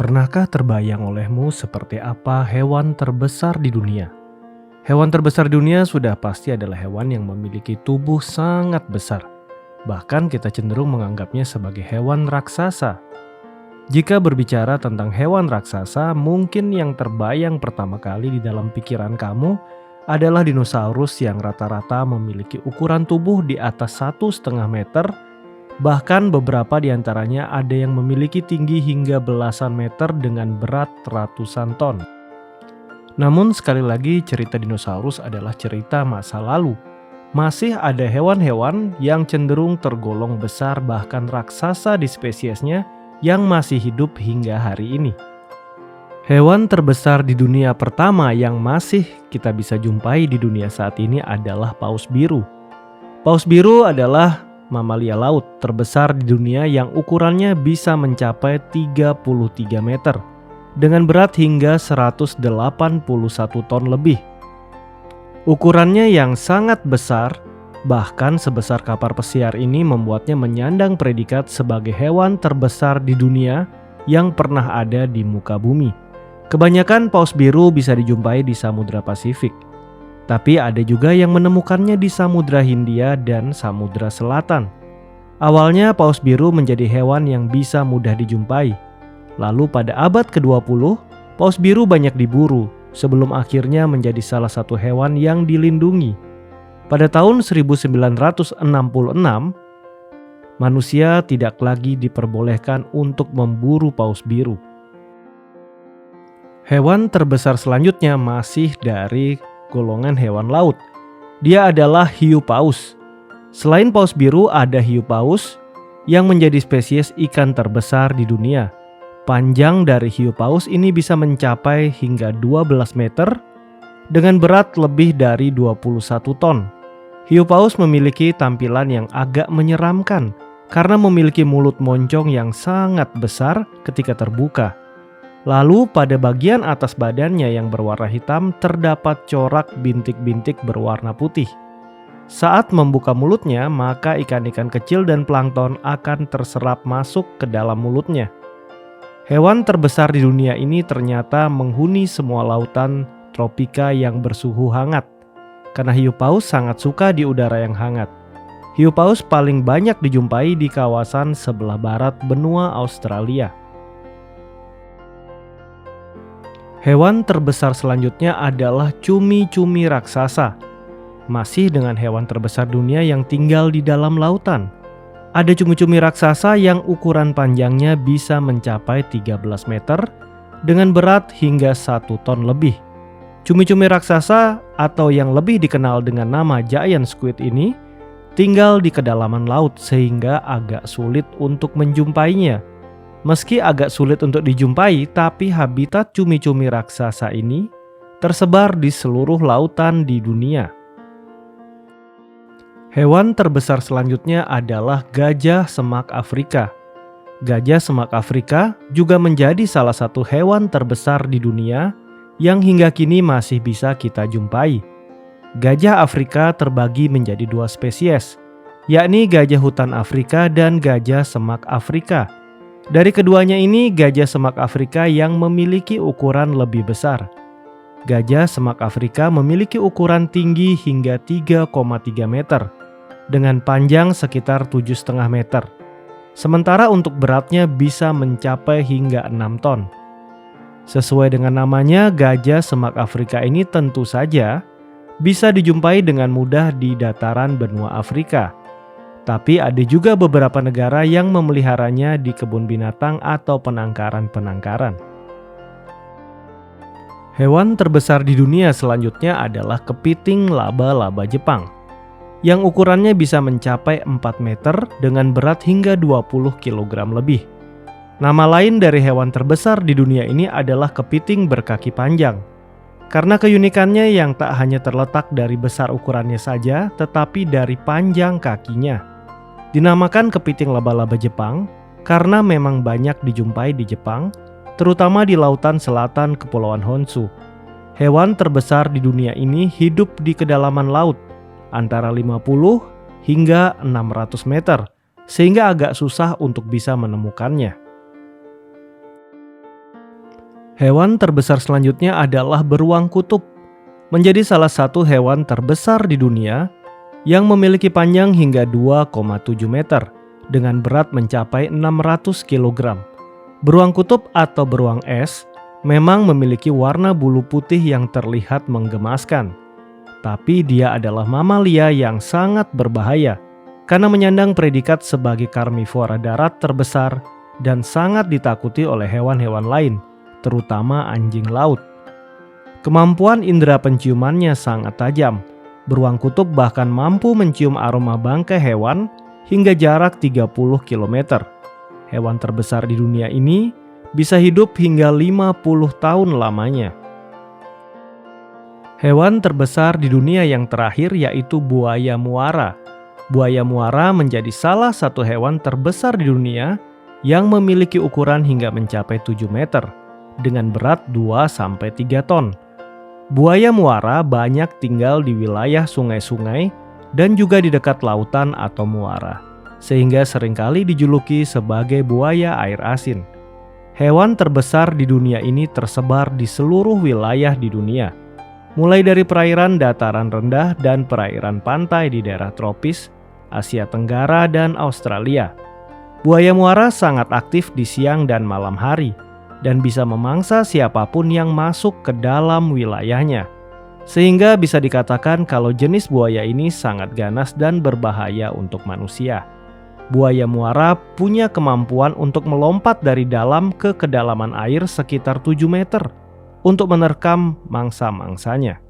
Pernahkah terbayang olehmu seperti apa hewan terbesar di dunia? Hewan terbesar di dunia sudah pasti adalah hewan yang memiliki tubuh sangat besar. Bahkan kita cenderung menganggapnya sebagai hewan raksasa. Jika berbicara tentang hewan raksasa, mungkin yang terbayang pertama kali di dalam pikiran kamu adalah dinosaurus yang rata-rata memiliki ukuran tubuh di atas 1,5 meter. Bahkan beberapa di antaranya ada yang memiliki tinggi hingga belasan meter dengan berat ratusan ton. Namun sekali lagi cerita dinosaurus adalah cerita masa lalu. Masih ada hewan-hewan yang cenderung tergolong besar bahkan raksasa di spesiesnya yang masih hidup hingga hari ini. Hewan terbesar di dunia pertama yang masih kita bisa jumpai di dunia saat ini adalah paus biru. Paus biru adalah mamalia laut terbesar di dunia yang ukurannya bisa mencapai 33 meter dengan berat hingga 181 ton lebih. Ukurannya yang sangat besar, bahkan sebesar kapar pesiar ini membuatnya menyandang predikat sebagai hewan terbesar di dunia yang pernah ada di muka bumi. Kebanyakan paus biru bisa dijumpai di Samudra Pasifik. Tapi ada juga yang menemukannya di Samudra Hindia dan Samudra Selatan. Awalnya paus biru menjadi hewan yang bisa mudah dijumpai. Lalu pada abad ke-20, paus biru banyak diburu sebelum akhirnya menjadi salah satu hewan yang dilindungi. Pada tahun 1966, manusia tidak lagi diperbolehkan untuk memburu paus biru. Hewan terbesar selanjutnya masih dari golongan hewan laut. Dia adalah hiu paus. Selain paus biru, ada hiu paus yang menjadi spesies ikan terbesar di dunia. Panjang dari hiu paus ini bisa mencapai hingga 12 meter dengan berat lebih dari 21 ton. Hiu paus memiliki tampilan yang agak menyeramkan karena memiliki mulut moncong yang sangat besar ketika terbuka. Lalu pada bagian atas badannya yang berwarna hitam terdapat corak bintik-bintik berwarna putih. Saat membuka mulutnya, maka ikan-ikan kecil dan plankton akan terserap masuk ke dalam mulutnya. Hewan terbesar di dunia ini ternyata menghuni semua lautan tropika yang bersuhu hangat. Karena hiu paus sangat suka di udara yang hangat. Hiu paus paling banyak dijumpai di kawasan sebelah barat benua Australia. Hewan terbesar selanjutnya adalah cumi-cumi raksasa. Masih dengan hewan terbesar dunia yang tinggal di dalam lautan. Ada cumi-cumi raksasa yang ukuran panjangnya bisa mencapai 13 meter dengan berat hingga 1 ton lebih. Cumi-cumi raksasa atau yang lebih dikenal dengan nama giant squid ini tinggal di kedalaman laut sehingga agak sulit untuk menjumpainya. Meski agak sulit untuk dijumpai, tapi habitat cumi-cumi raksasa ini tersebar di seluruh lautan di dunia. Hewan terbesar selanjutnya adalah gajah semak Afrika. Gajah semak Afrika juga menjadi salah satu hewan terbesar di dunia yang hingga kini masih bisa kita jumpai. Gajah Afrika terbagi menjadi 2 spesies, yakni gajah hutan Afrika dan gajah semak Afrika. Dari keduanya ini, gajah semak Afrika yang memiliki ukuran lebih besar. Gajah semak Afrika memiliki ukuran tinggi hingga 3,3 meter dengan panjang sekitar 7,5 meter. Sementara untuk beratnya bisa mencapai hingga 6 ton. Sesuai dengan namanya, gajah semak Afrika ini tentu saja bisa dijumpai dengan mudah di dataran benua Afrika. Tapi ada juga beberapa negara yang memeliharanya di kebun binatang atau penangkaran-penangkaran. Hewan terbesar di dunia selanjutnya adalah kepiting laba-laba Jepang, yang ukurannya bisa mencapai 4 meter dengan berat hingga 20 kg lebih. Nama lain dari hewan terbesar di dunia ini adalah kepiting berkaki panjang. Karena keunikannya yang tak hanya terletak dari besar ukurannya saja, tetapi dari panjang kakinya. Dinamakan kepiting laba-laba Jepang karena memang banyak dijumpai di Jepang, terutama di lautan selatan Kepulauan Honshu. Hewan terbesar di dunia ini hidup di kedalaman laut, antara 50 hingga 600 meter, sehingga agak susah untuk bisa menemukannya. Hewan terbesar selanjutnya adalah beruang kutub. Menjadi salah satu hewan terbesar di dunia yang memiliki panjang hingga 2,7 meter dengan berat mencapai 600 kg. Beruang kutub atau beruang es memang memiliki warna bulu putih yang terlihat menggemaskan. Tapi dia adalah mamalia yang sangat berbahaya karena menyandang predikat sebagai karnivora darat terbesar dan sangat ditakuti oleh hewan-hewan lain, terutama anjing laut. Kemampuan indera penciumannya sangat tajam. Beruang kutub bahkan mampu mencium aroma bangkai hewan hingga jarak 30 km. Hewan terbesar di dunia ini bisa hidup hingga 50 tahun lamanya. Hewan terbesar di dunia yang terakhir yaitu buaya muara. Buaya muara menjadi salah satu hewan terbesar di dunia yang memiliki ukuran hingga mencapai 7 meter dengan berat 2-3 ton. Buaya muara banyak tinggal di wilayah sungai-sungai dan juga di dekat lautan atau muara, sehingga seringkali dijuluki sebagai buaya air asin. Hewan terbesar di dunia ini tersebar di seluruh wilayah di dunia, mulai dari perairan dataran rendah dan perairan pantai di daerah tropis, Asia Tenggara, dan Australia. Buaya muara sangat aktif di siang dan malam hari, dan bisa memangsa siapapun yang masuk ke dalam wilayahnya. Sehingga bisa dikatakan kalau jenis buaya ini sangat ganas dan berbahaya untuk manusia. Buaya muara punya kemampuan untuk melompat dari dalam ke kedalaman air sekitar 7 meter untuk menerkam mangsa-mangsanya.